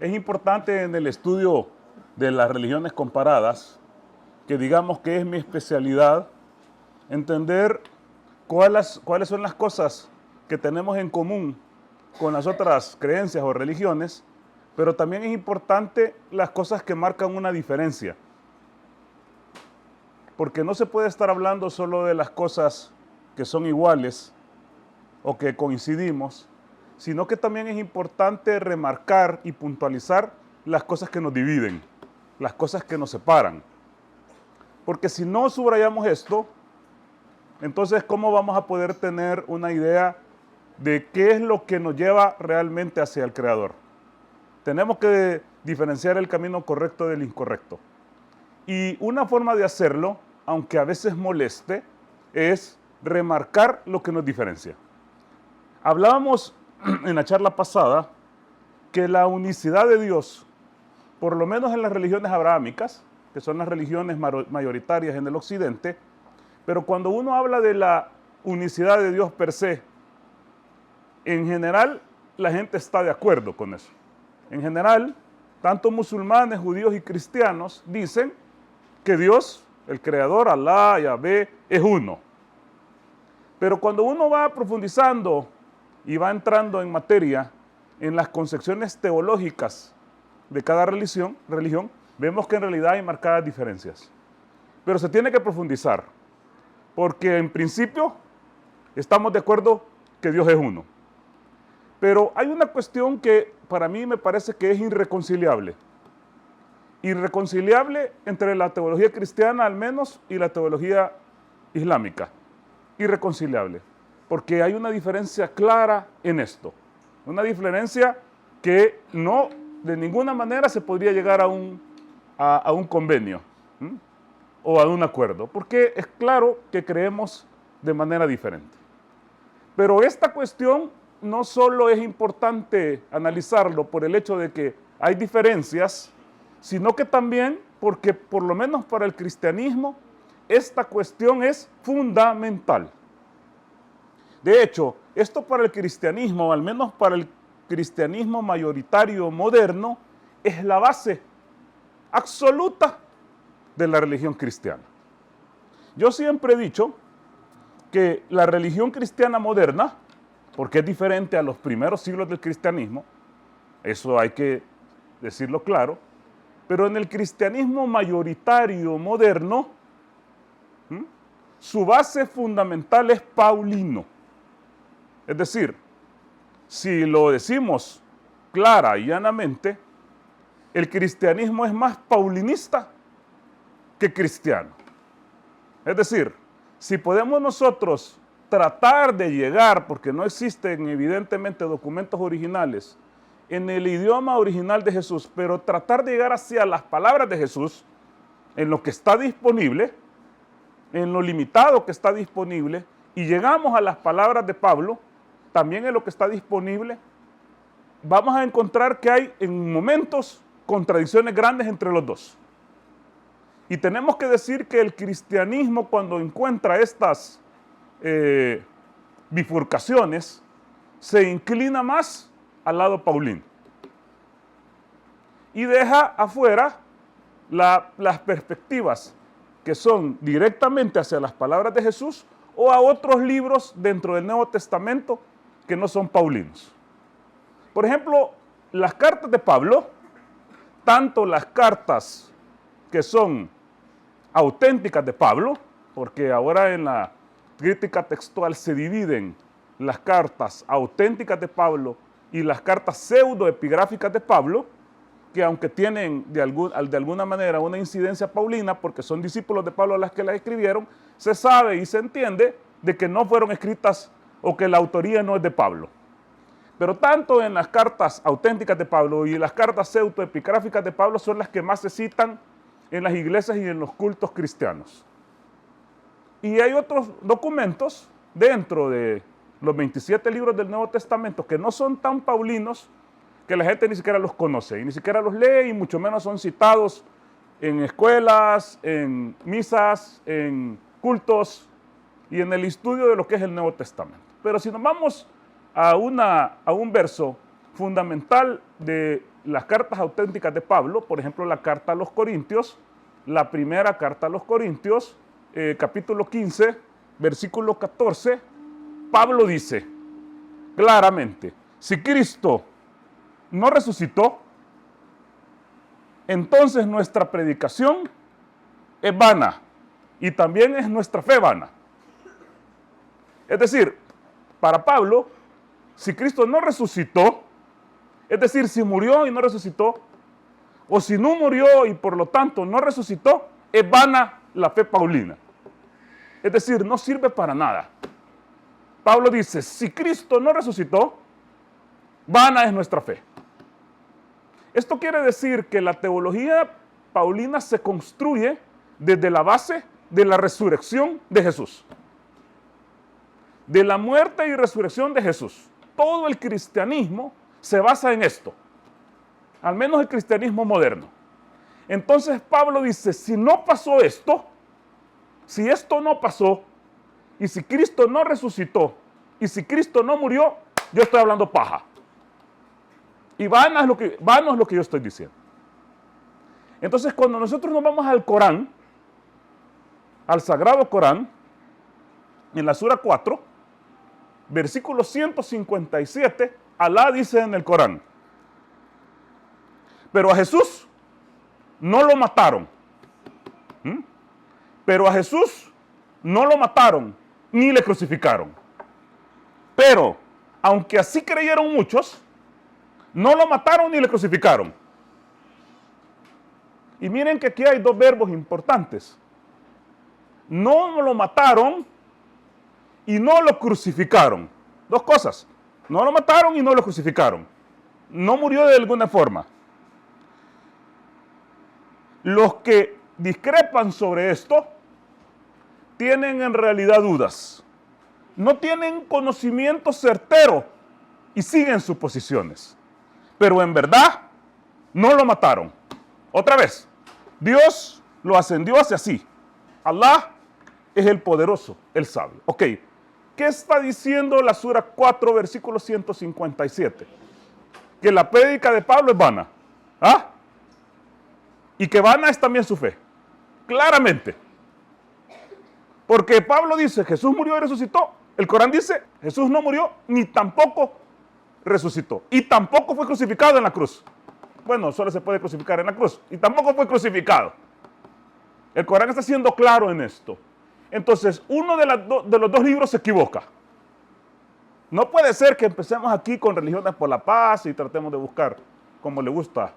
Es importante en el estudio de las religiones comparadas, que digamos que es mi especialidad, entender cuáles son las cosas que tenemos en común con las otras creencias o religiones, pero también es importante las cosas que marcan una diferencia. Porque no se puede estar hablando solo de las cosas que son iguales o que coincidimos, sino que también es importante remarcar y puntualizar las cosas que nos dividen, las cosas que nos separan. Porque si no subrayamos esto, entonces ¿cómo vamos a poder tener una idea de qué es lo que nos lleva realmente hacia el Creador? Tenemos que diferenciar el camino correcto del incorrecto. Y una forma de hacerlo, aunque a veces moleste, es remarcar lo que nos diferencia. Hablábamos en la charla pasada que la unicidad de Dios, por lo menos en las religiones abrahámicas, que son las religiones mayoritarias en el occidente, pero cuando uno habla de la unicidad de Dios per se, en general la gente está de acuerdo con eso. En general, tanto musulmanes, judíos y cristianos dicen que Dios, el Creador, Alá, Yahvé, es uno. Pero cuando uno va profundizando y va entrando en materia, en las concepciones teológicas de cada religión, vemos que en realidad hay marcadas diferencias. Pero se tiene que profundizar, porque en principio estamos de acuerdo que Dios es uno. Pero hay una cuestión que para mí me parece que es irreconciliable. Irreconciliable entre la teología cristiana al menos y la teología islámica. Irreconciliable. Porque hay una diferencia clara en esto. Una diferencia que no de ninguna manera se podría llegar a un convenio o a un acuerdo. Porque es claro que creemos de manera diferente. Pero esta cuestión no solo es importante analizarlo por el hecho de que hay diferencias, sino que también porque por lo menos para el cristianismo esta cuestión es fundamental. De hecho, esto para el cristianismo, al menos para el cristianismo mayoritario moderno, es la base absoluta de la religión cristiana. Yo siempre he dicho que la religión cristiana moderna, porque es diferente a los primeros siglos del cristianismo, eso hay que decirlo claro, pero en el cristianismo mayoritario moderno, su base fundamental es paulino. Es decir, si lo decimos clara y llanamente, el cristianismo es más paulinista que cristiano. Es decir, si podemos nosotros tratar de llegar, porque no existen evidentemente documentos originales en el idioma original de Jesús, pero tratar de llegar hacia las palabras de Jesús, en lo que está disponible, en lo limitado que está disponible, y llegamos a las palabras de Pablo, también en lo que está disponible, vamos a encontrar que hay en momentos contradicciones grandes entre los dos. Y tenemos que decir que el cristianismo, cuando encuentra estas bifurcaciones, se inclina más al lado paulino y deja afuera las perspectivas que son directamente hacia las palabras de Jesús o a otros libros dentro del Nuevo Testamento que no son paulinos. Por ejemplo, las cartas de Pablo, tanto las cartas que son auténticas de Pablo, porque ahora en la crítica textual se dividen las cartas auténticas de Pablo y las cartas pseudoepigráficas de Pablo, que aunque tienen de alguna manera una incidencia paulina, porque son discípulos de Pablo las que las escribieron, se sabe y se entiende de que no fueron escritas o que la autoría no es de Pablo. Pero tanto en las cartas auténticas de Pablo y las cartas pseudoepigráficas de Pablo son las que más se citan en las iglesias y en los cultos cristianos. Y hay otros documentos dentro de los 27 libros del Nuevo Testamento que no son tan paulinos que la gente ni siquiera los conoce y ni siquiera los lee y mucho menos son citados en escuelas, en misas, en cultos y en el estudio de lo que es el Nuevo Testamento. Pero si nos vamos a un verso fundamental de las cartas auténticas de Pablo, por ejemplo, la carta a los Corintios, la primera carta a los Corintios, capítulo 15, versículo 14, Pablo dice claramente, si Cristo no resucitó, entonces nuestra predicación es vana y también es nuestra fe vana. Es decir, para Pablo, si Cristo no resucitó, es decir, si murió y no resucitó, o si no murió y por lo tanto no resucitó, es vana la fe paulina. Es decir, no sirve para nada. Pablo dice, si Cristo no resucitó, vana es nuestra fe. Esto quiere decir que la teología paulina se construye desde la base de la resurrección de Jesús. De la muerte y resurrección de Jesús. Todo el cristianismo se basa en esto. Al menos el cristianismo moderno. Entonces Pablo dice, si no pasó esto, si esto no pasó, y si Cristo no resucitó, y si Cristo no murió, yo estoy hablando paja. Y vano es lo que yo estoy diciendo. Entonces, cuando nosotros nos vamos al Corán, al Sagrado Corán, en la Sura 4, versículo 157, Alá dice en el Corán, pero a Jesús no lo mataron. Pero a Jesús no lo mataron ni le crucificaron. Pero, aunque así creyeron muchos, no lo mataron ni le crucificaron. Y miren que aquí hay dos verbos importantes. No lo mataron y no lo crucificaron. Dos cosas. No lo mataron y no lo crucificaron. No murió de alguna forma. Los que discrepan sobre esto tienen en realidad dudas. No tienen conocimiento certero y siguen suposiciones. Pero en verdad no lo mataron. Otra vez, Dios lo ascendió hacia sí. Alá es el poderoso, el sabio. Ok, ¿qué está diciendo la Sura 4, versículo 157? Que la prédica de Pablo es vana. ¿Ah? Y que vana es también su fe. Claramente. Porque Pablo dice, Jesús murió y resucitó. El Corán dice, Jesús no murió ni tampoco resucitó. Y tampoco fue crucificado en la cruz. Bueno, solo se puede crucificar en la cruz. Y tampoco fue crucificado. El Corán está siendo claro en esto. Entonces, uno de los dos libros se equivoca. No puede ser que empecemos aquí con religiones por la paz y tratemos de buscar, como le gusta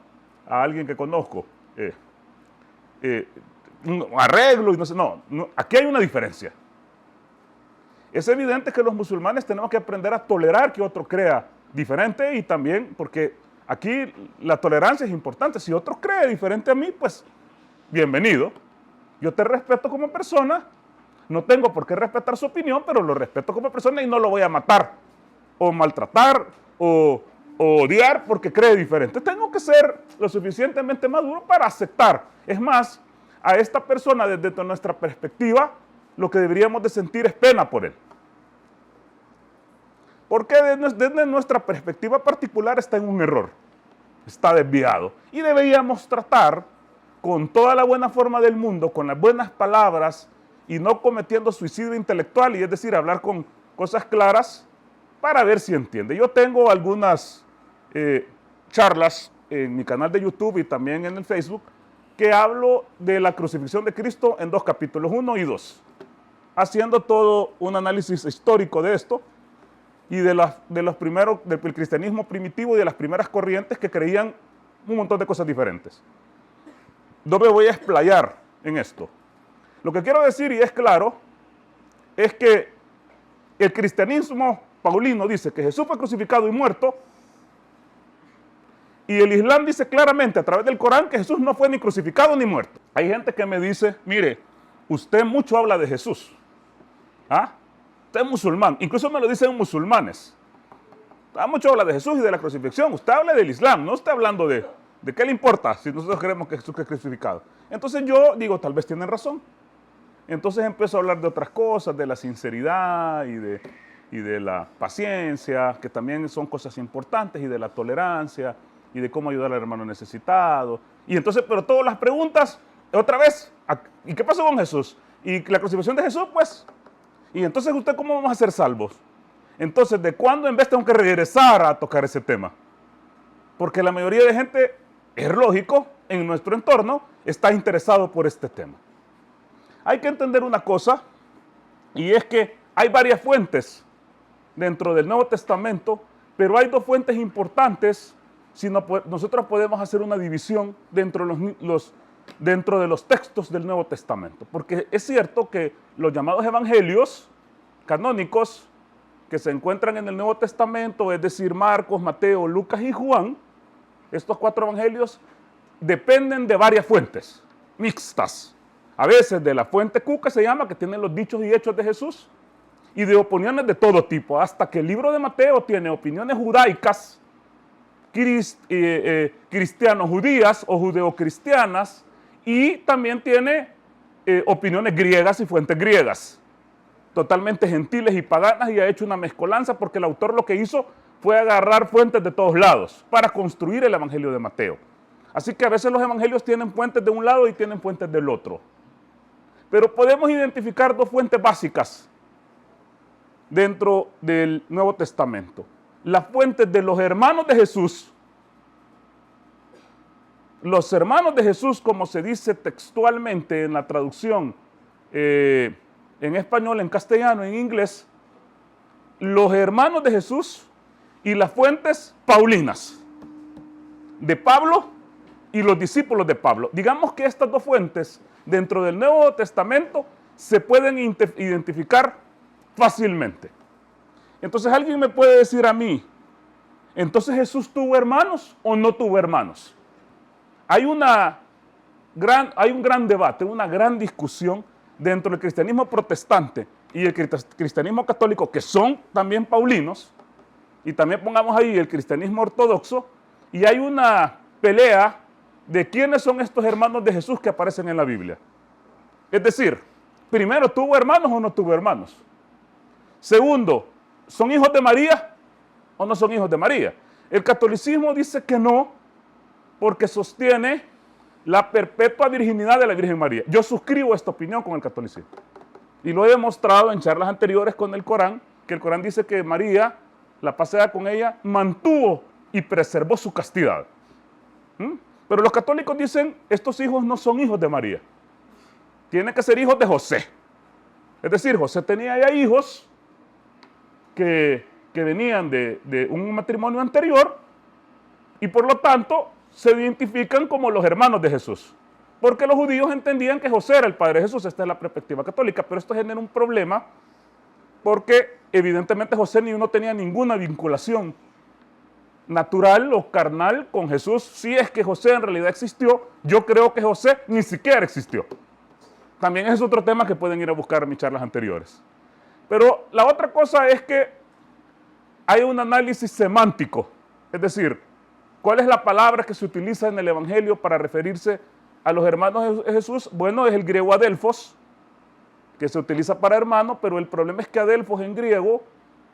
a alguien que conozco, un arreglo y no sé. No, aquí hay una diferencia. Es evidente que los musulmanes tenemos que aprender a tolerar que otro crea diferente y también porque aquí la tolerancia es importante. Si otro cree diferente a mí, pues bienvenido. Yo te respeto como persona, no tengo por qué respetar su opinión, pero lo respeto como persona y no lo voy a matar o maltratar o odiar porque cree diferente. Tengo que ser lo suficientemente maduro para aceptar. Es más, a esta persona desde nuestra perspectiva, lo que deberíamos de sentir es pena por él. Porque desde nuestra perspectiva particular está en un error, está desviado. Y deberíamos tratar con toda la buena forma del mundo, con las buenas palabras y no cometiendo suicidio intelectual, y es decir, hablar con cosas claras para ver si entiende. Yo tengo algunas charlas en mi canal de YouTube y también en el Facebook que hablo de la crucifixión de Cristo en dos capítulos, 1 y 2, haciendo todo un análisis histórico de esto y de los primeros, del cristianismo primitivo y de las primeras corrientes que creían un montón de cosas diferentes. No me voy a explayar en esto. Lo que quiero decir, y es claro, es que el cristianismo paulino dice que Jesús fue crucificado y muerto, y el Islam dice claramente a través del Corán que Jesús no fue ni crucificado ni muerto. Hay gente que me dice, mire, usted mucho habla de Jesús. ¿Ah? Usted es musulmán. Incluso me lo dicen musulmanes. Usted mucho habla de Jesús y de la crucifixión. Usted habla del Islam, no está hablando de qué le importa si nosotros creemos que Jesús es crucificado. Entonces yo digo, tal vez tienen razón. Entonces empiezo a hablar de otras cosas, de la sinceridad y de la paciencia, que también son cosas importantes, y de la tolerancia, y de cómo ayudar al hermano necesitado. Y entonces, pero todas las preguntas, otra vez, ¿y qué pasó con Jesús? ¿Y la crucifixión de Jesús? Pues, ¿y entonces usted cómo vamos a ser salvos? Entonces, ¿de cuándo en vez tengo que regresar a tocar ese tema? Porque la mayoría de gente, es lógico, en nuestro entorno, está interesado por este tema. Hay que entender una cosa, y es que hay varias fuentes dentro del Nuevo Testamento, pero hay dos fuentes importantes si nosotros podemos hacer una división dentro de los textos del Nuevo Testamento. Porque es cierto que los llamados evangelios canónicos que se encuentran en el Nuevo Testamento, es decir, Marcos, Mateo, Lucas y Juan, estos 4 evangelios dependen de varias fuentes mixtas. A veces de la fuente Q, que se llama, que tiene los dichos y hechos de Jesús, y de opiniones de todo tipo, hasta que el libro de Mateo tiene opiniones judaicas, cristiano-judías o judeocristianas, y también tiene opiniones griegas y fuentes griegas, totalmente gentiles y paganas, y ha hecho una mezcolanza porque el autor lo que hizo fue agarrar fuentes de todos lados para construir el Evangelio de Mateo. Así que a veces los evangelios tienen fuentes de un lado y tienen fuentes del otro. Pero podemos identificar dos fuentes básicas dentro del Nuevo Testamento. Las fuentes de los hermanos de Jesús. Los hermanos de Jesús, como se dice textualmente en la traducción en español, en castellano, en inglés, los hermanos de Jesús y las fuentes paulinas de Pablo y los discípulos de Pablo. Digamos que estas dos fuentes dentro del Nuevo Testamento se pueden identificar fácilmente. Entonces alguien me puede decir a mí, ¿entonces Jesús tuvo hermanos o no tuvo hermanos? Hay un gran debate, una gran discusión dentro del cristianismo protestante y el cristianismo católico, que son también paulinos, y también pongamos ahí el cristianismo ortodoxo, y hay una pelea de quiénes son estos hermanos de Jesús que aparecen en la Biblia. Es decir, primero, ¿tuvo hermanos o no tuvo hermanos? Segundo, ¿son hijos de María o no son hijos de María? El catolicismo dice que no, porque sostiene la perpetua virginidad de la Virgen María. Yo suscribo esta opinión con el catolicismo. Y lo he demostrado en charlas anteriores con el Corán, que el Corán dice que María, la paz sea con ella, mantuvo y preservó su castidad. Pero los católicos dicen, estos hijos no son hijos de María. Tienen que ser hijos de José. Es decir, José tenía ya hijos que venían de un matrimonio anterior y por lo tanto se identifican como los hermanos de Jesús. Porque los judíos entendían que José era el padre de Jesús. Esta es la perspectiva católica, pero esto genera un problema porque evidentemente José no tenía ninguna vinculación natural o carnal con Jesús. Si es que José en realidad existió, yo creo que José ni siquiera existió. También es otro tema que pueden ir a buscar en mis charlas anteriores. Pero la otra cosa es que hay un análisis semántico, es decir, ¿cuál es la palabra que se utiliza en el Evangelio para referirse a los hermanos de Jesús? Bueno, es el griego adelphos, que se utiliza para hermano, pero el problema es que adelphos en griego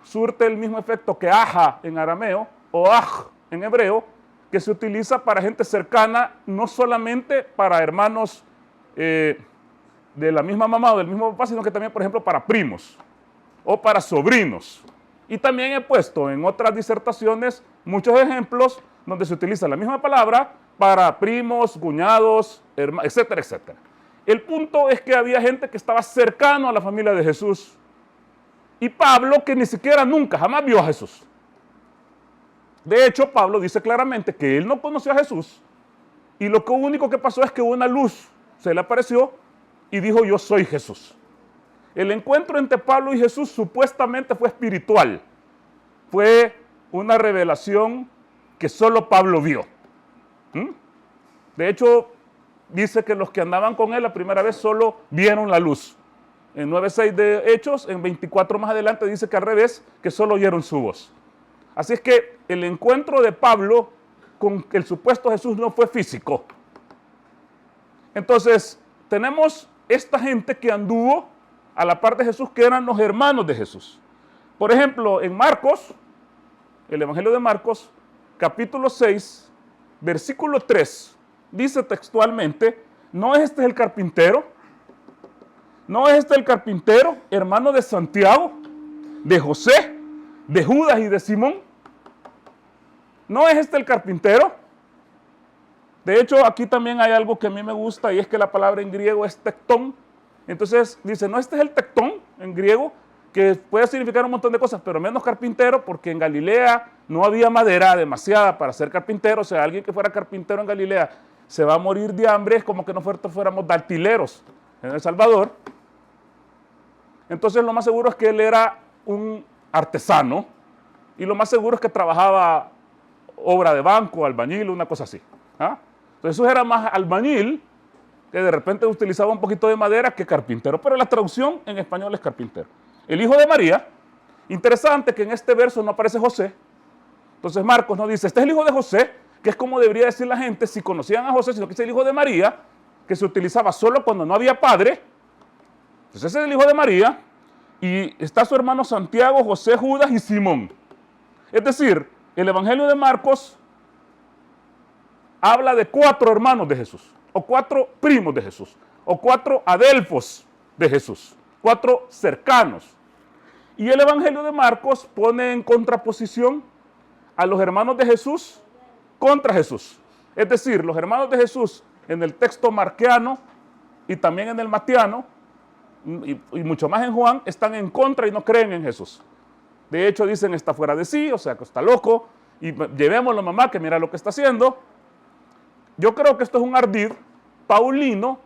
surte el mismo efecto que aja en arameo o aj en hebreo, que se utiliza para gente cercana, no solamente para hermanos de la misma mamá o del mismo papá, sino que también, por ejemplo, para primos o para sobrinos. Y también he puesto en otras disertaciones muchos ejemplos donde se utiliza la misma palabra para primos, cuñados, etcétera, etcétera. El punto es que había gente que estaba cercano a la familia de Jesús y Pablo que ni siquiera nunca, jamás vio a Jesús. De hecho, Pablo dice claramente que él no conoció a Jesús y lo único que pasó es que una luz se le apareció y dijo, yo soy Jesús. El encuentro entre Pablo y Jesús supuestamente fue espiritual. Fue una revelación que solo Pablo vio. De hecho, dice que los que andaban con él la primera vez solo vieron la luz. En 9:6 de Hechos, en 24 más adelante dice que al revés, que solo oyeron su voz. Así es que el encuentro de Pablo con el supuesto Jesús no fue físico. Entonces, tenemos esta gente que anduvo a la par de Jesús, que eran los hermanos de Jesús. Por ejemplo, en Marcos, el Evangelio de Marcos, capítulo 6, versículo 3, dice textualmente, ¿no es este el carpintero? ¿No es este el carpintero, hermano de Santiago, de José, de Judas y de Simón? ¿No es este el carpintero? De hecho, aquí también hay algo que a mí me gusta y es que la palabra en griego es tectón. Entonces dice, no, este es el tectón en griego, que puede significar un montón de cosas, pero menos carpintero, porque en Galilea no había madera demasiada para ser carpintero. O sea, alguien que fuera carpintero en Galilea se va a morir de hambre, es como que nosotros fuéramos daltileros en El Salvador. Entonces lo más seguro es que él era un artesano y lo más seguro es que trabajaba obra de banco, albañil, una cosa así. ¿Ah? Entonces eso era más albañil, que de repente utilizaba un poquito de madera, que carpintero. Pero la traducción en español es carpintero. El hijo de María, interesante que en este verso no aparece José. Entonces Marcos nos dice, este es el hijo de José, que es como debería decir la gente si conocían a José, sino que es el hijo de María, que se utilizaba solo cuando no había padre. Entonces ese es el hijo de María, y está su hermano Santiago, José, Judas y Simón. Es decir, el Evangelio de Marcos habla de 4 hermanos de Jesús, o 4 primos de Jesús, o 4 adelfos de Jesús, 4 cercanos. Y el Evangelio de Marcos pone en contraposición a los hermanos de Jesús contra Jesús. Es decir, los hermanos de Jesús en el texto marquiano y también en el matiano, y mucho más en Juan, están en contra y no creen en Jesús. De hecho, dicen, está fuera de sí, o sea, que está loco, y llevémoslo a mamá, que mira lo que está haciendo. Yo creo que esto es un ardid paulino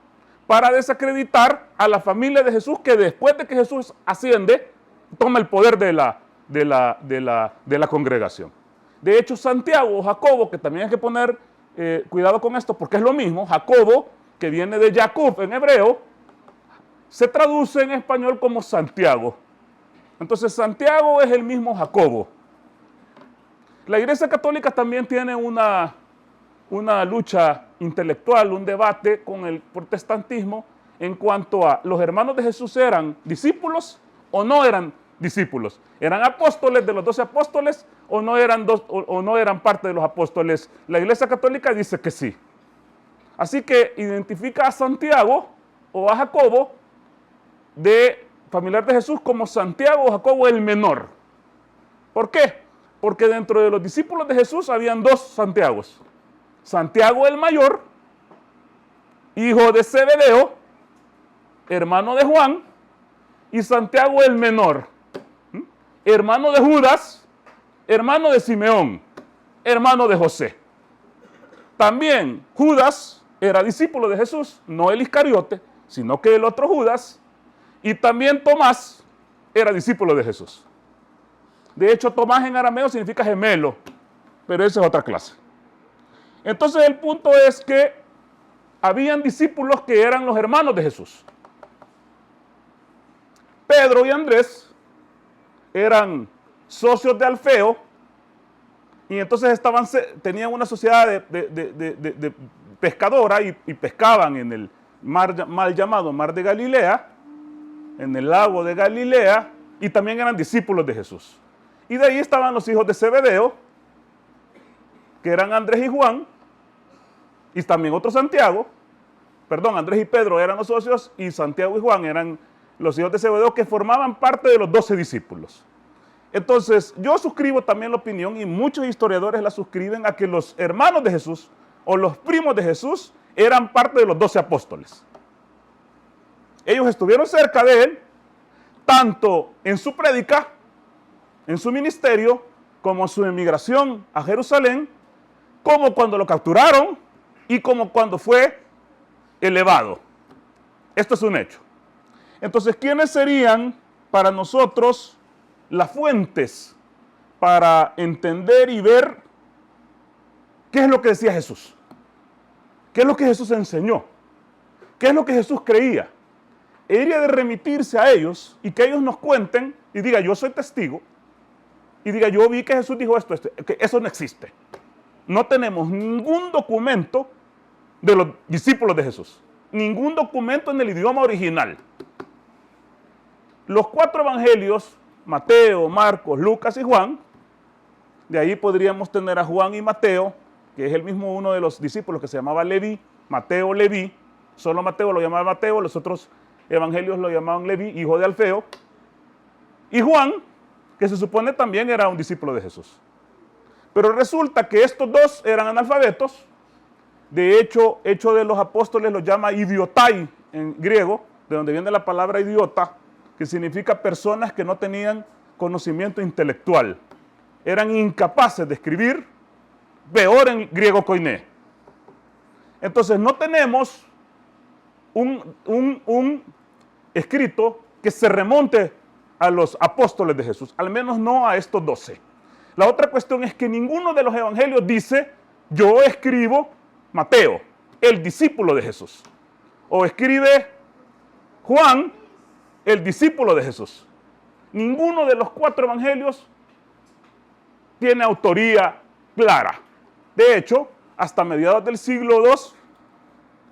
para desacreditar a la familia de Jesús, que después de que Jesús asciende, toma el poder de la congregación. De hecho, Santiago o Jacobo, que también hay que poner cuidado con esto, porque es lo mismo, Jacobo, que viene de Jacob en hebreo, se traduce en español como Santiago. Entonces, Santiago es el mismo Jacobo. La Iglesia Católica también tiene una lucha intelectual, un debate con el protestantismo en cuanto a los hermanos de Jesús eran discípulos o no eran discípulos. ¿Eran apóstoles de los 12 apóstoles o no eran parte de los apóstoles? La Iglesia Católica dice que sí. Así que identifica a Santiago o a Jacobo, de familiar de Jesús, como Santiago o Jacobo el menor. ¿Por qué? Porque dentro de los discípulos de Jesús habían 2 Santiagos. Santiago el mayor, hijo de Zebedeo, hermano de Juan, y Santiago el menor, hermano de Judas, hermano de Simeón, hermano de José. También Judas era discípulo de Jesús, no el Iscariote, sino que el otro Judas, y también Tomás era discípulo de Jesús. De hecho, Tomás en arameo significa gemelo, pero esa es otra clase. Entonces el punto es que habían discípulos que eran los hermanos de Jesús. Pedro y Andrés eran socios de Alfeo y entonces tenían una sociedad de pescadora y pescaban en el mar mal llamado Mar de Galilea, en el lago de Galilea, y también eran discípulos de Jesús. Y de ahí estaban los hijos de Zebedeo, que eran Andrés y Juan, y también otro Santiago. Perdón, Andrés y Pedro eran los socios y Santiago y Juan eran los hijos de Zebedeo, que formaban parte de los 12 discípulos. Entonces, yo suscribo también la opinión, y muchos historiadores la suscriben, a que los hermanos de Jesús o los primos de Jesús eran parte de los 12 apóstoles. Ellos estuvieron cerca de él, tanto en su prédica, en su ministerio, como en su emigración a Jerusalén, como cuando lo capturaron y como cuando fue elevado. Esto es un hecho. Entonces, ¿quiénes serían para nosotros las fuentes para entender y ver qué es lo que decía Jesús? ¿Qué es lo que Jesús enseñó? ¿Qué es lo que Jesús creía? Debería de remitirse a ellos y que ellos nos cuenten y diga, yo soy testigo, y diga, yo vi que Jesús dijo esto, que eso no existe. No tenemos ningún documento de los discípulos de Jesús, ningún documento en el idioma original. Los 4 evangelios, Mateo, Marcos, Lucas y Juan, de ahí podríamos tener a Juan y Mateo que es el mismo uno de los discípulos que se llamaba Leví, Mateo Leví, solo Mateo lo llamaba Mateo, los otros evangelios lo llamaban Leví, hijo de Alfeo, y Juan, que se supone también era un discípulo de Jesús. Pero resulta que estos dos eran analfabetos. De hecho, Hechos de los Apóstoles los llama idiotai en griego, de donde viene la palabra idiota, que significa personas que no tenían conocimiento intelectual. Eran incapaces de escribir, peor en griego koiné. Entonces no tenemos un escrito que se remonte a los apóstoles de Jesús, al menos no a estos 12. La otra cuestión es que ninguno de los evangelios dice, yo escribo Mateo, el discípulo de Jesús. O escribe Juan, el discípulo de Jesús. Ninguno de los 4 evangelios tiene autoría clara. De hecho, hasta mediados del siglo II,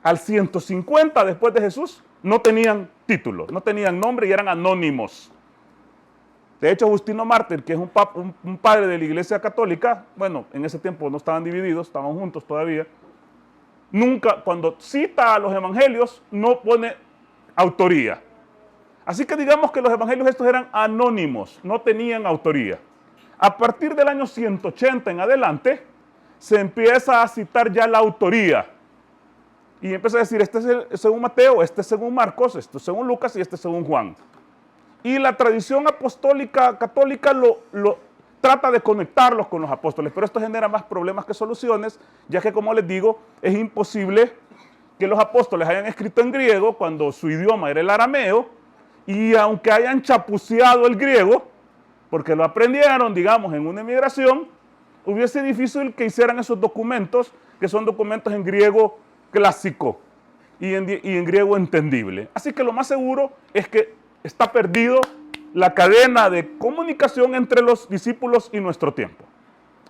al 150 después de Jesús, no tenían título, no tenían nombre y eran anónimos. De hecho, Justino Mártir, que es un padre de la Iglesia Católica, bueno, en ese tiempo no estaban divididos, estaban juntos todavía, nunca, cuando cita a los evangelios, no pone autoría. Así que digamos que los evangelios estos eran anónimos, no tenían autoría. A partir del año 180 en adelante, se empieza a citar ya la autoría. Y empieza a decir, este es según Mateo, este es según Marcos, este es según Lucas y este es según Juan. Y la tradición apostólica católica lo trata de conectarlos con los apóstoles, pero esto genera más problemas que soluciones, ya que, como les digo, es imposible que los apóstoles hayan escrito en griego cuando su idioma era el arameo, y aunque hayan chapuceado el griego, porque lo aprendieron, digamos, en una emigración, hubiese difícil que hicieran esos documentos, que son documentos en griego clásico y en griego entendible. Así que lo más seguro es que está perdido la cadena de comunicación entre los discípulos y nuestro tiempo.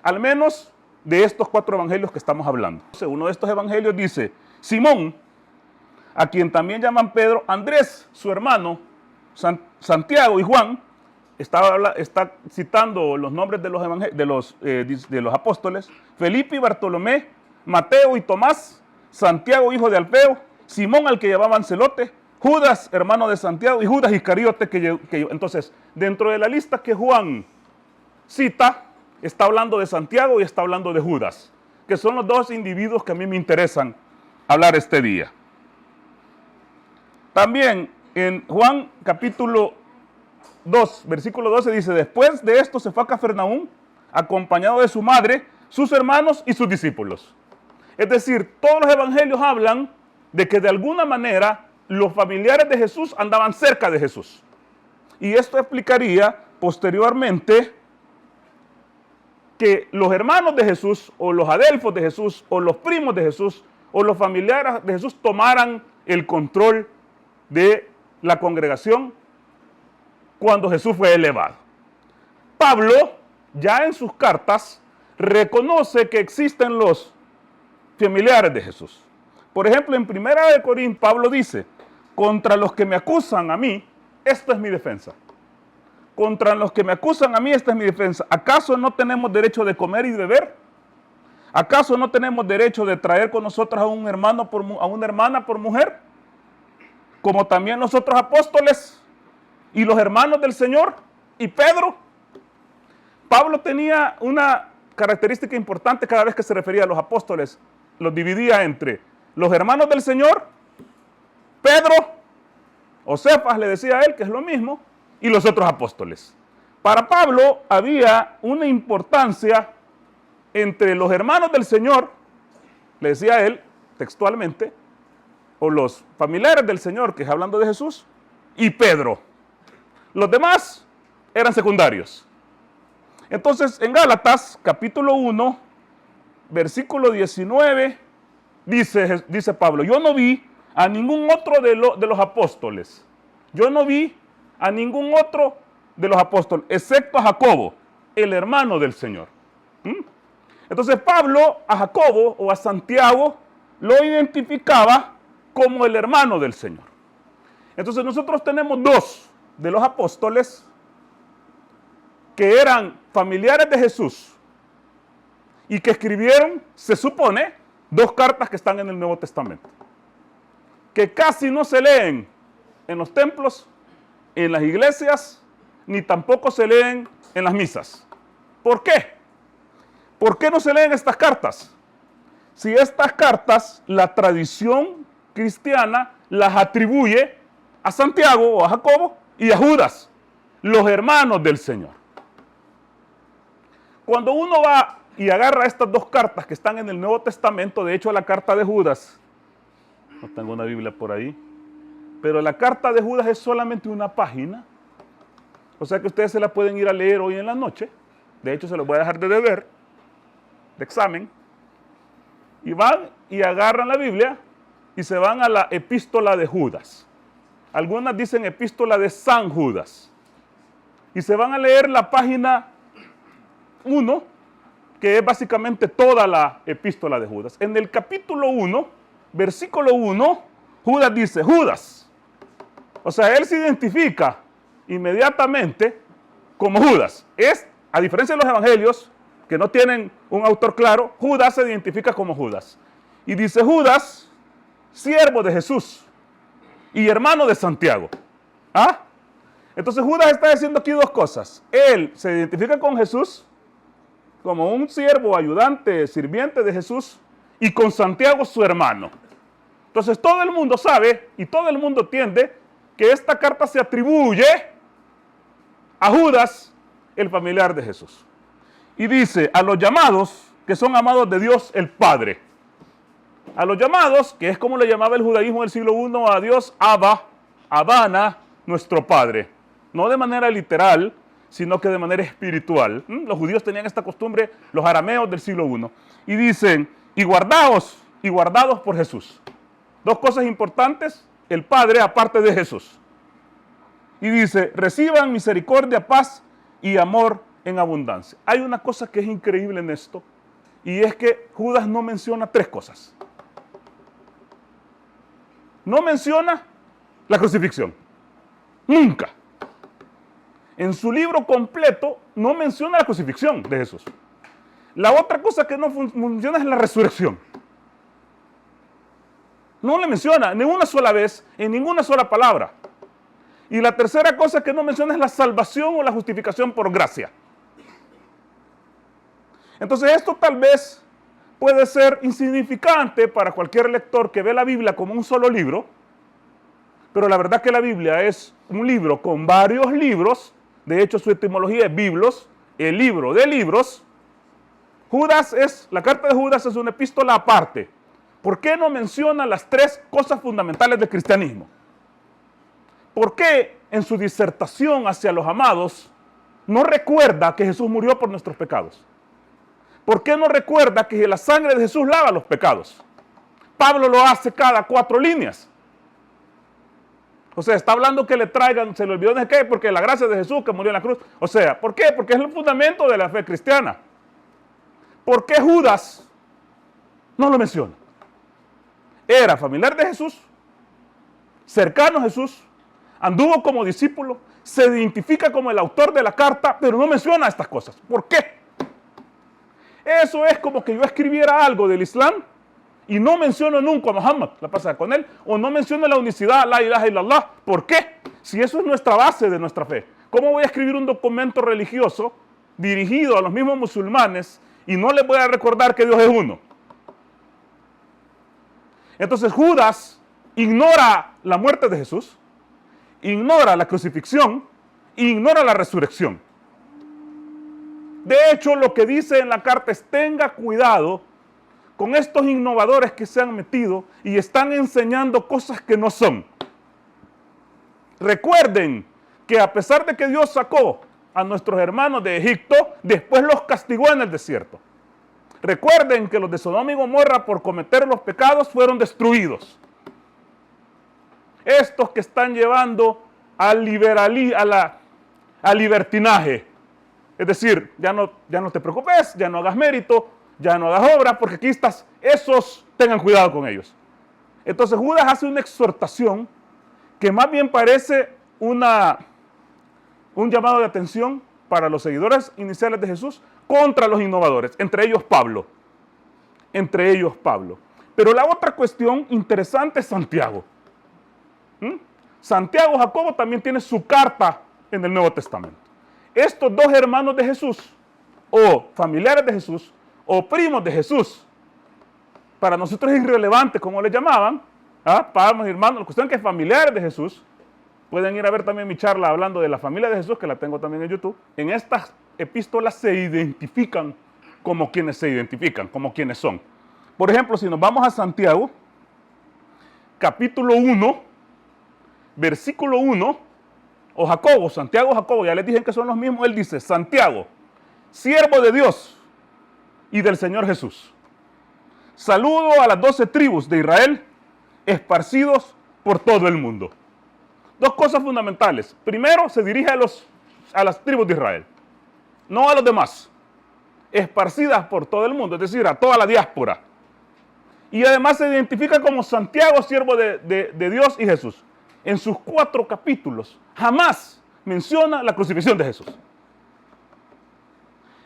Al menos de estos 4 evangelios que estamos hablando. Uno de estos evangelios dice, Simón, a quien también llaman Pedro, Andrés, su hermano, Santiago y Juan, está citando los nombres de los apóstoles, Felipe y Bartolomé, Mateo y Tomás, Santiago, hijo de Alfeo, Simón, al que llamaban Celote, Judas, hermano de Santiago, y Judas Iscariote. Entonces, dentro de la lista que Juan cita, está hablando de Santiago y está hablando de Judas, que son los 2 individuos que a mí me interesan hablar este día. También en Juan capítulo 2, versículo 12 dice, después de esto se fue a Cafarnaúm, acompañado de su madre, sus hermanos y sus discípulos. Es decir, todos los evangelios hablan de que de alguna manera los familiares de Jesús andaban cerca de Jesús. Y esto explicaría posteriormente que los hermanos de Jesús, o los adelfos de Jesús, o los primos de Jesús, o los familiares de Jesús tomaran el control de la congregación cuando Jesús fue elevado. Pablo, ya en sus cartas, reconoce que existen los familiares de Jesús. Por ejemplo, en 1 Corintios, Pablo dice, contra los que me acusan a mí, esta es mi defensa. Contra los que me acusan a mí, esta es mi defensa. ¿Acaso no tenemos derecho de comer y beber? ¿Acaso no tenemos derecho de traer con nosotros a un hermano a una hermana por mujer? Como también los otros apóstoles y los hermanos del Señor y Pedro. Pablo tenía una característica importante cada vez que se refería a los apóstoles. Los dividía entre los hermanos del Señor, Pedro, o Cefas le decía a él, que es lo mismo, y los otros apóstoles. Para Pablo había una importancia entre los hermanos del Señor, le decía a él textualmente, o los familiares del Señor, que es hablando de Jesús, y Pedro. Los demás eran secundarios. Entonces, en Gálatas, capítulo 1, versículo 19, dice Pablo, yo no vi a ningún otro de los apóstoles. Yo no vi a ningún otro de los apóstoles, excepto a Jacobo, el hermano del Señor. Entonces Pablo a Jacobo o a Santiago lo identificaba como el hermano del Señor. Entonces nosotros tenemos 2 de los apóstoles que eran familiares de Jesús y que escribieron, se supone, 2 cartas que están en el Nuevo Testamento, que casi no se leen en los templos, en las iglesias, ni tampoco se leen en las misas. ¿Por qué? ¿Por qué no se leen estas cartas? Si estas cartas, la tradición cristiana las atribuye a Santiago o a Jacobo y a Judas, los hermanos del Señor. Cuando uno va y agarra estas 2 cartas que están en el Nuevo Testamento, de hecho la carta de Judas, no tengo una Biblia por ahí, pero la carta de Judas es solamente una página, o sea que ustedes se la pueden ir a leer hoy en la noche, de hecho se los voy a dejar de deber, de examen, y van y agarran la Biblia y se van a la epístola de Judas. Algunas dicen epístola de San Judas. Y se van a leer la página 1, que es básicamente toda la epístola de Judas. En el capítulo 1, versículo 1, Judas dice, Judas. O sea, él se identifica inmediatamente como Judas. A diferencia de los evangelios, que no tienen un autor claro, Judas se identifica como Judas. Y dice, Judas, siervo de Jesús y hermano de Santiago. ¿Ah? Entonces Judas está diciendo aquí 2 cosas. Él se identifica con Jesús como un siervo, ayudante, sirviente de Jesús, y con Santiago su hermano. Entonces todo el mundo sabe y todo el mundo entiende que esta carta se atribuye a Judas, el familiar de Jesús. Y dice, a los llamados que son amados de Dios el Padre. A los llamados, que es como le llamaba el judaísmo del siglo I a Dios, Abba, Abana, nuestro Padre. No de manera literal, sino que de manera espiritual. Los judíos tenían esta costumbre, los arameos del siglo I. Y dicen, y guardados por Jesús. 2 cosas importantes, el Padre aparte de Jesús. Y dice, reciban misericordia, paz y amor en abundancia. Hay una cosa que es increíble en esto, y es que Judas no menciona 3 cosas. No menciona la crucifixión. Nunca. En su libro completo no menciona la crucifixión de Jesús. La otra cosa que no menciona es la resurrección. No le menciona ni una sola vez, en ninguna sola palabra. Y la tercera cosa que no menciona es la salvación o la justificación por gracia. Entonces esto tal vez puede ser insignificante para cualquier lector que ve la Biblia como un solo libro, pero la verdad que la Biblia es un libro con varios libros. De hecho, su etimología es biblos, el libro de libros. La carta de Judas es una epístola aparte. ¿Por qué no menciona las 3 cosas fundamentales del cristianismo? ¿Por qué en su disertación hacia los amados no recuerda que Jesús murió por nuestros pecados? ¿Por qué no recuerda que la sangre de Jesús lava los pecados? Pablo lo hace cada 4 líneas. O sea, está hablando que le traigan, se le olvidó de qué, porque la gracia de Jesús que murió en la cruz. O sea, ¿por qué? Porque es el fundamento de la fe cristiana. ¿Por qué Judas no lo menciona? Era familiar de Jesús, cercano a Jesús, anduvo como discípulo, se identifica como el autor de la carta, pero no menciona estas cosas. ¿Por qué? Eso es como que yo escribiera algo del Islam y no menciono nunca a Muhammad, la pasa con él, o no menciono la unicidad, la ilaha illallah. ¿Por qué? Si eso es nuestra base de nuestra fe. ¿Cómo voy a escribir un documento religioso dirigido a los mismos musulmanes y no les voy a recordar que Dios es uno? Entonces Judas ignora la muerte de Jesús, ignora la crucifixión, ignora la resurrección. De hecho, lo que dice en la carta es: tenga cuidado con estos innovadores que se han metido y están enseñando cosas que no son. Recuerden que a pesar de que Dios sacó a nuestros hermanos de Egipto, después los castigó en el desierto. Recuerden que los de Sodoma y Gomorra, por cometer los pecados, fueron destruidos. Estos que están llevando al libertinaje, es decir, ya no te preocupes, ya no hagas mérito, ya no hagas obra, porque aquí estás, esos tengan cuidado con ellos. Entonces Judas hace una exhortación que más bien parece un llamado de atención para los seguidores iniciales de Jesús contra los innovadores, entre ellos Pablo. Entre ellos Pablo. Pero la otra cuestión interesante es Santiago. Santiago Jacobo también tiene su carta en el Nuevo Testamento. Estos dos hermanos de Jesús, o familiares de Jesús, o primos de Jesús, para nosotros es irrelevante como le llamaban, para mis hermanos, la cuestión es que familiares de Jesús, pueden ir a ver también mi charla hablando de la familia de Jesús, que la tengo también en YouTube. En estas epístolas se identifican como quienes se identifican, como quienes son. Por ejemplo, si nos vamos a Santiago, capítulo 1, versículo 1, o Jacobo, Santiago, Jacobo, ya les dije que son los mismos, él dice, Santiago, siervo de Dios y del Señor Jesús. Saludo a las 12 tribus de Israel, esparcidos por todo el mundo. Dos cosas fundamentales. Primero, se dirige a las tribus de Israel, no a los demás, esparcidas por todo el mundo, es decir, a toda la diáspora. Y además se identifica como Santiago, siervo de Dios y Jesús. En sus 4 capítulos jamás menciona la crucifixión de Jesús,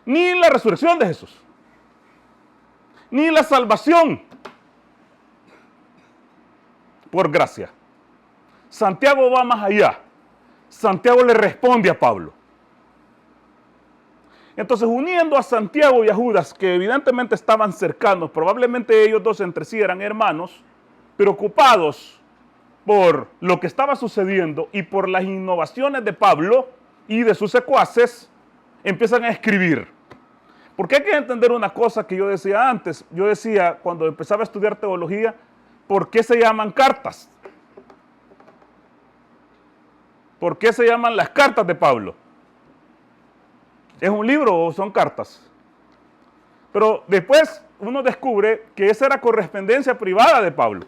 ni la resurrección de Jesús, ni la salvación por gracia. Santiago va más allá. Santiago le responde a Pablo. Entonces, uniendo a Santiago y a Judas, que evidentemente estaban cercanos, probablemente ellos dos entre sí eran hermanos, preocupados por lo que estaba sucediendo y por las innovaciones de Pablo y de sus secuaces, empiezan a escribir. Porque hay que entender una cosa que yo decía antes. Yo decía, cuando empezaba a estudiar teología, ¿por qué se llaman cartas? ¿Por qué se llaman las cartas de Pablo? ¿Es un libro o son cartas? Pero después uno descubre que esa era correspondencia privada de Pablo.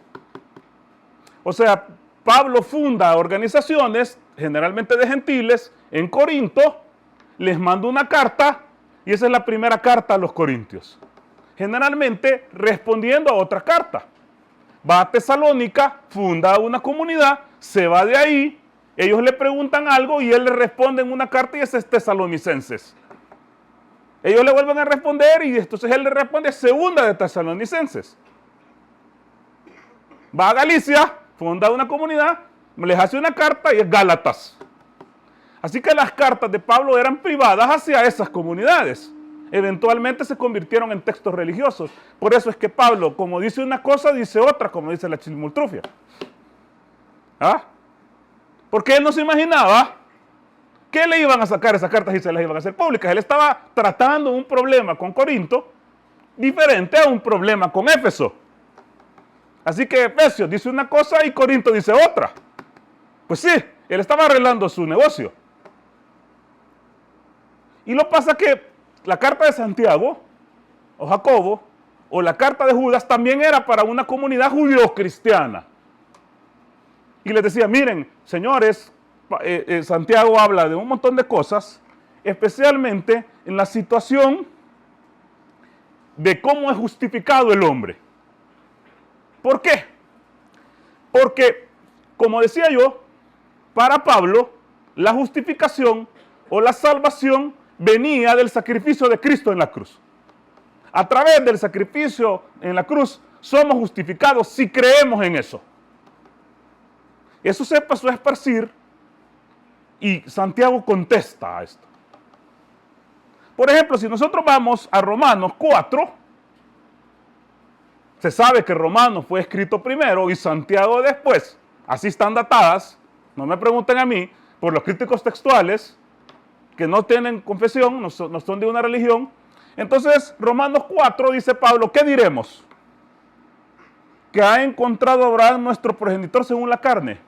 O sea, Pablo funda organizaciones, generalmente de gentiles, en Corinto, les manda una carta, y esa es la primera carta a los corintios. Generalmente respondiendo a otra carta. Va a Tesalónica, funda una comunidad, se va de ahí, ellos le preguntan algo y él le responde en una carta y ese es Tesalonicenses. Ellos le vuelven a responder y entonces él le responde segunda de Tesalonicenses. Va a Galicia, funda una comunidad, les hace una carta y es Gálatas. Así que las cartas de Pablo eran privadas hacia esas comunidades. Eventualmente se convirtieron en textos religiosos. Por eso es que Pablo, como dice una cosa, dice otra, como dice la Chilmultrufia. Porque él no se imaginaba que le iban a sacar esas cartas y se las iban a hacer públicas. Él estaba tratando un problema con Corinto diferente a un problema con Éfeso. Así que Efesios dice una cosa y Corinto dice otra. Pues sí, él estaba arreglando su negocio. Y lo pasa que la carta de Santiago, o Jacobo, o la carta de Judas también era para una comunidad judío-cristiana. Y les decía, miren, señores, Santiago habla de un montón de cosas, especialmente en la situación de cómo es justificado el hombre. ¿Por qué? Porque, como decía yo, para Pablo, la justificación o la salvación venía del sacrificio de Cristo en la cruz. A través del sacrificio en la cruz somos justificados si creemos en eso. Eso se pasó a esparcir y Santiago contesta a esto. Por ejemplo, si nosotros vamos a Romanos 4, se sabe que Romanos fue escrito primero y Santiago después. Así están datadas, no me pregunten a mí, por los críticos textuales que no tienen confesión, no son de una religión. Entonces, Romanos 4 dice Pablo, ¿qué diremos? Que ha encontrado Abraham nuestro progenitor según la carne.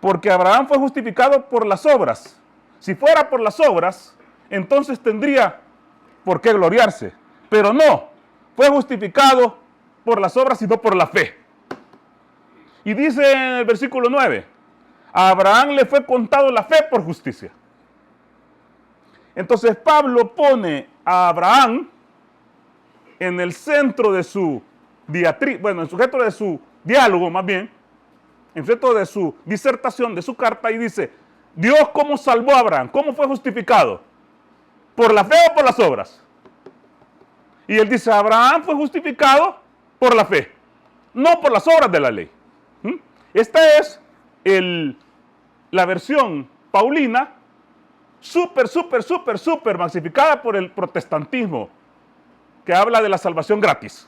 Porque Abraham fue justificado por las obras. Si fuera por las obras, entonces tendría por qué gloriarse. Pero no, fue justificado por las obras y no por la fe. Y dice en el versículo 9, a Abraham le fue contado la fe por justicia. Entonces Pablo pone a Abraham en el centro de su diatriba, en el sujeto de su diálogo más bien, en el sujeto de su disertación, de su carta, y dice, Dios cómo salvó a Abraham, cómo fue justificado, por la fe o por las obras. Y él dice, Abraham fue justificado por la fe, no por las obras de la ley. Esta es la versión paulina, súper maxificada por el protestantismo, que habla de la salvación gratis.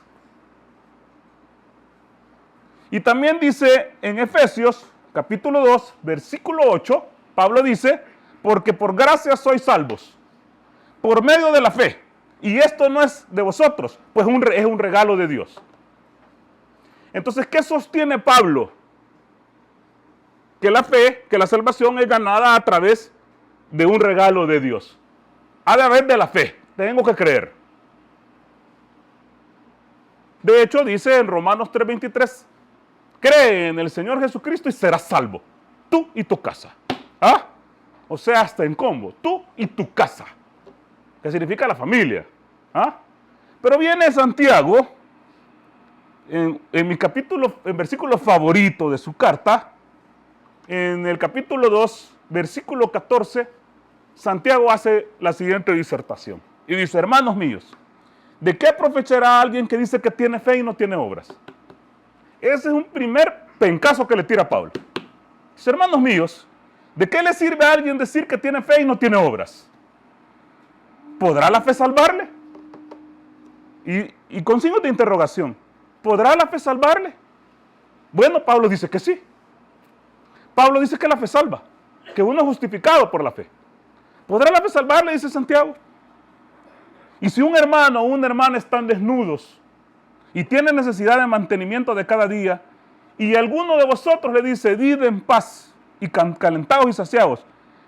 Y también dice en Efesios, capítulo 2, versículo 8, Pablo dice, porque por gracia sois salvos, por medio de la fe. Y esto no es de vosotros, pues es un regalo de Dios. Entonces, ¿qué sostiene Pablo? Que la fe, que la salvación es ganada a través de un regalo de Dios. A través de la fe, tengo que creer. De hecho, dice en Romanos 3:23, cree en el Señor Jesucristo y serás salvo, tú y tu casa. ¿Ah? O sea, hasta en combo, tú y tu casa, que significa la familia. ¿Ah? Pero viene Santiago, en mi capítulo, en versículo favorito de su carta, en el capítulo 2, versículo 14, Santiago hace la siguiente disertación. Y dice, hermanos míos, ¿de qué aprovechará alguien que dice que tiene fe y no tiene obras? Ese es un primer pencazo que le tira a Pablo. Dice, hermanos míos, ¿de qué le sirve a alguien decir que tiene fe y no tiene obras? ¿Podrá la fe salvarle? Y con signos de interrogación, ¿podrá la fe salvarle? Bueno, Pablo dice que sí. Pablo dice que la fe salva, que uno es justificado por la fe. ¿Podrá la fe salvarle? Dice Santiago. Y si un hermano o una hermana están desnudos y tienen necesidad de mantenimiento de cada día, y alguno de vosotros le dice, id en paz y calentados y saciados,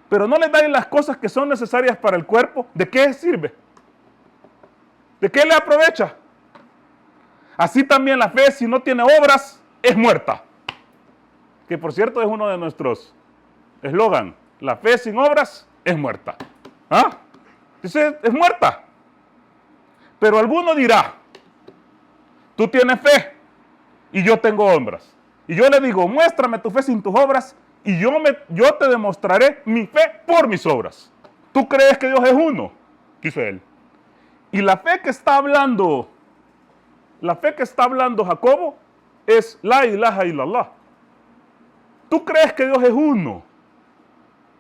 pero no les dais las cosas que son necesarias para el cuerpo, ¿de qué sirve? ¿De qué le aprovecha? Así también la fe, si no tiene obras, es muerta. Que por cierto es uno de nuestros eslogan, la fe sin obras es muerta. ¿Ah? Dice, es muerta. Pero alguno dirá, tú tienes fe y yo tengo obras. Y yo le digo, muéstrame tu fe sin tus obras y yo te demostraré mi fe por mis obras. ¿Tú crees que Dios es uno? Dice él. Y la fe que está hablando Jacobo es la ilaha illallah. ¿Tú crees que Dios es uno?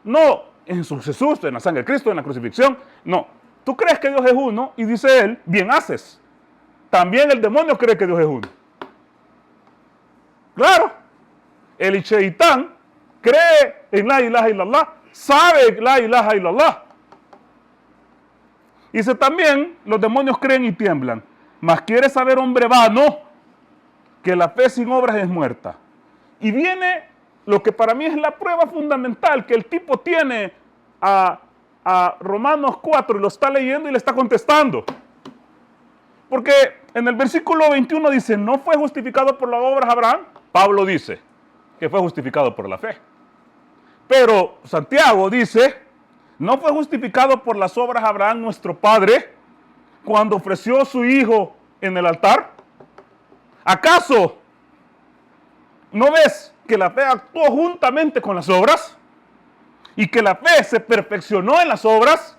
No en su Jesús, en la sangre de Cristo, en la crucifixión. No. Tú crees que Dios es uno y dice él, bien haces. También el demonio cree que Dios es uno. Claro. El Sheitán cree en la ilaha illallah, sabe la ilaha illallah. Dice también, los demonios creen y tiemblan. Mas quiere saber, hombre vano, que la fe sin obras es muerta. Y viene lo que para mí es la prueba fundamental, que el tipo tiene a Romanos 4 y lo está leyendo y le está contestando. Porque en el versículo 21 dice, ¿no fue justificado por las obras Abraham? Pablo dice que fue justificado por la fe. Pero Santiago dice, ¿no fue justificado por las obras Abraham nuestro padre cuando ofreció a su hijo en el altar? ¿Acaso no ves que la fe actuó juntamente con las obras? Y que la fe se perfeccionó en las obras.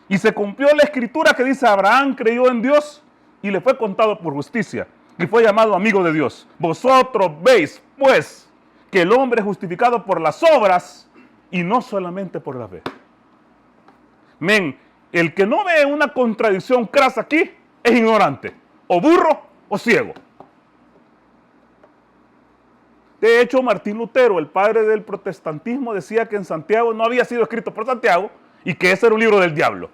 Y se cumplió la escritura que dice, Abraham creyó en Dios y le fue contado por justicia. Y fue llamado amigo de Dios. Vosotros veis, pues, que el hombre es justificado por las obras y no solamente por la fe. Men, el que no ve una contradicción crasa aquí es ignorante, o burro o ciego. De hecho, Martín Lutero, el padre del protestantismo, decía que en Santiago no había sido escrito por Santiago y que ese era un libro del diablo.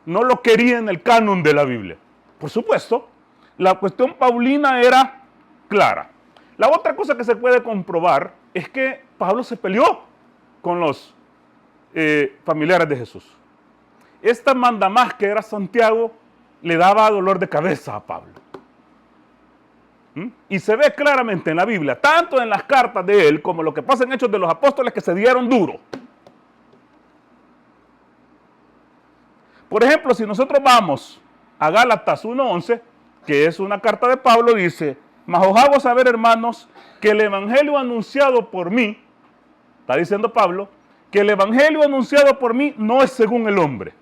No lo quería en el canon de la Biblia. Por supuesto, la cuestión paulina era clara. La otra cosa que se puede comprobar es que Pablo se peleó con los familiares de Jesús. Esta mandamás que era Santiago le daba dolor de cabeza a Pablo. Y se ve claramente en la Biblia, tanto en las cartas de él como lo que pasa en Hechos de los Apóstoles, que se dieron duro. Por ejemplo, si nosotros vamos a Gálatas 1:11, que es una carta de Pablo, dice, Mas os hago saber, hermanos, que el evangelio anunciado por mí, está diciendo Pablo, que el evangelio anunciado por mí no es según el hombre.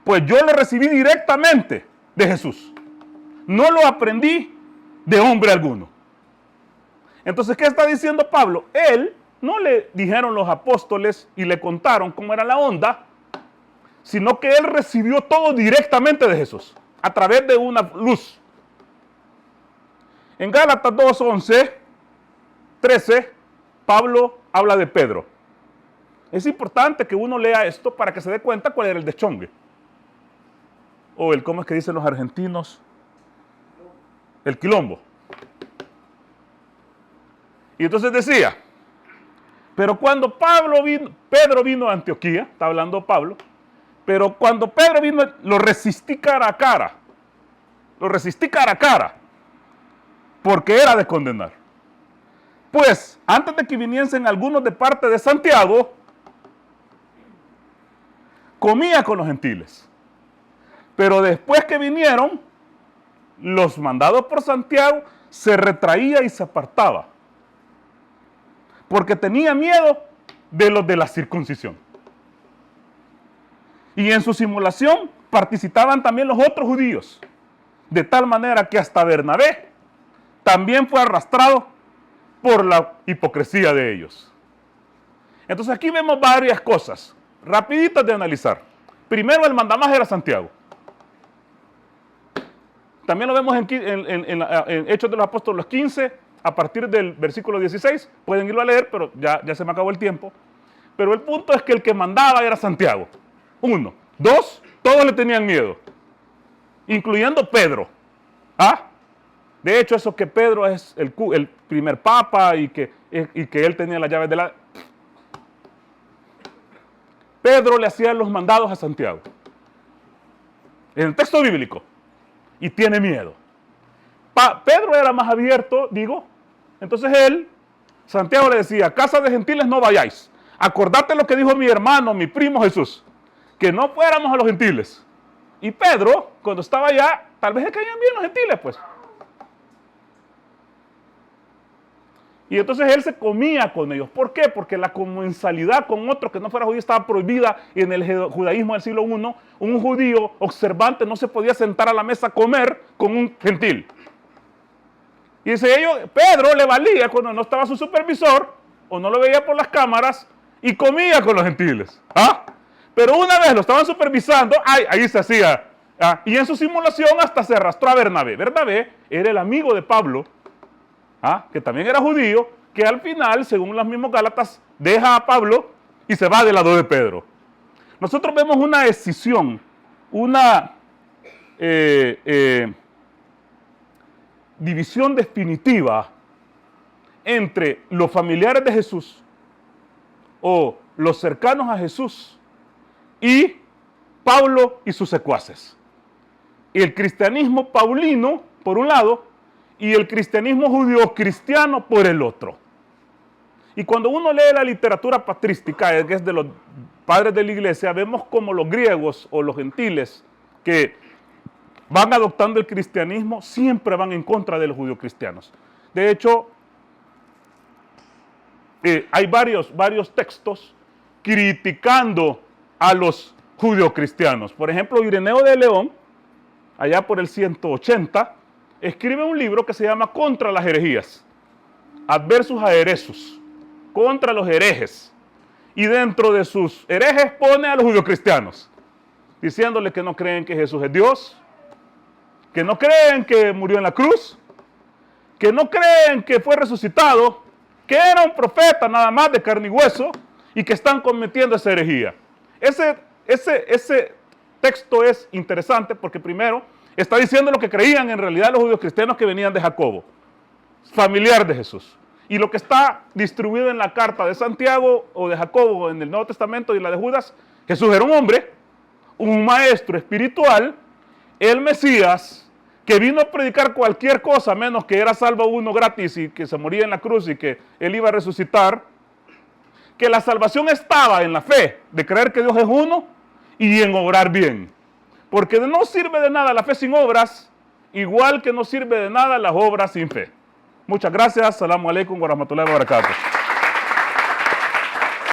Pues yo lo recibí directamente de Jesús. No lo aprendí de hombre alguno. Entonces, ¿qué está diciendo Pablo? Él no le dijeron los apóstoles y le contaron cómo era la onda, sino que él recibió todo directamente de Jesús, a través de una luz. En Gálatas 2, 11, 13, Pablo habla de Pedro. Es importante que uno lea esto para que se dé cuenta cuál era el deschongue. O el, ¿cómo es que dicen los argentinos? El quilombo. Y entonces decía, pero cuando Pedro vino a Antioquía, está hablando Pablo, pero cuando Pedro vino, lo resistí cara a cara. Lo resistí cara a cara, porque era de condenar. Pues, antes de que viniesen algunos de parte de Santiago, comía con los gentiles. Pero después que vinieron, los mandados por Santiago, se retraía y se apartaba, porque tenía miedo de los de la circuncisión. Y en su simulación participaban también los otros judíos, de tal manera que hasta Bernabé también fue arrastrado por la hipocresía de ellos. Entonces aquí vemos varias cosas, rapiditas de analizar. Primero, el mandamás era Santiago. También lo vemos en Hechos de los Apóstoles 15, a partir del versículo 16. Pueden irlo a leer, pero ya se me acabó el tiempo. Pero el punto es que el que mandaba era Santiago. 1. 2, todos le tenían miedo, incluyendo Pedro. ¿Ah? De hecho, eso que Pedro es el primer papa y que él tenía las llaves de la... Pedro le hacía los mandados a Santiago. En el texto bíblico. Y tiene miedo. Pedro era más abierto, digo. Entonces Santiago le decía, a casa de gentiles no vayáis. Acordate lo que dijo mi hermano, mi primo Jesús, que no fuéramos a los gentiles. Y Pedro, cuando estaba allá, tal vez le caían bien los gentiles, pues. Y entonces él se comía con ellos. ¿Por qué? Porque la comensalidad con otro que no fuera judío estaba prohibida en el judaísmo del siglo I. Un judío observante no se podía sentar a la mesa a comer con un gentil. Y dice Pedro le valía cuando no estaba su supervisor o no lo veía por las cámaras y comía con los gentiles. ¿Ah? Pero una vez lo estaban supervisando, ahí se hacía. ¿Ah? Y en su simulación hasta se arrastró a Bernabé. Bernabé era el amigo de Pablo, que también era judío, que al final, según los mismos Gálatas, deja a Pablo y se va del lado de Pedro. Nosotros vemos una escisión, una división definitiva entre los familiares de Jesús o los cercanos a Jesús y Pablo y sus secuaces. El cristianismo paulino, por un lado, y el cristianismo judío cristiano por el otro. Y cuando uno lee la literatura patrística, que es de los padres de la iglesia, vemos como los griegos o los gentiles que van adoptando el cristianismo siempre van en contra de los judíos cristianos. De hecho, hay varios textos criticando a los judíos cristianos. Por ejemplo, Ireneo de León, allá por el 180, escribe un libro que se llama Contra las herejías, Adversus a heresus, contra los herejes. Y dentro de sus herejes pone a los judeocristianos, diciéndole que no creen que Jesús es Dios, que no creen que murió en la cruz, que no creen que fue resucitado, que era un profeta nada más de carne y hueso, y que están cometiendo esa herejía. Ese texto es interesante porque primero está diciendo lo que creían en realidad los judíos cristianos que venían de Jacobo, familiar de Jesús. Y lo que está distribuido en la carta de Santiago o de Jacobo en el Nuevo Testamento y la de Judas, Jesús era un hombre, un maestro espiritual, el Mesías, que vino a predicar cualquier cosa menos que era salvo uno gratis y que se moría en la cruz y que él iba a resucitar, que la salvación estaba en la fe de creer que Dios es uno y en obrar bien. Porque no sirve de nada la fe sin obras igual que no sirve de nada las obras sin fe. Muchas gracias. Salamu alaikum wa rahmatullahi wa barakatuh.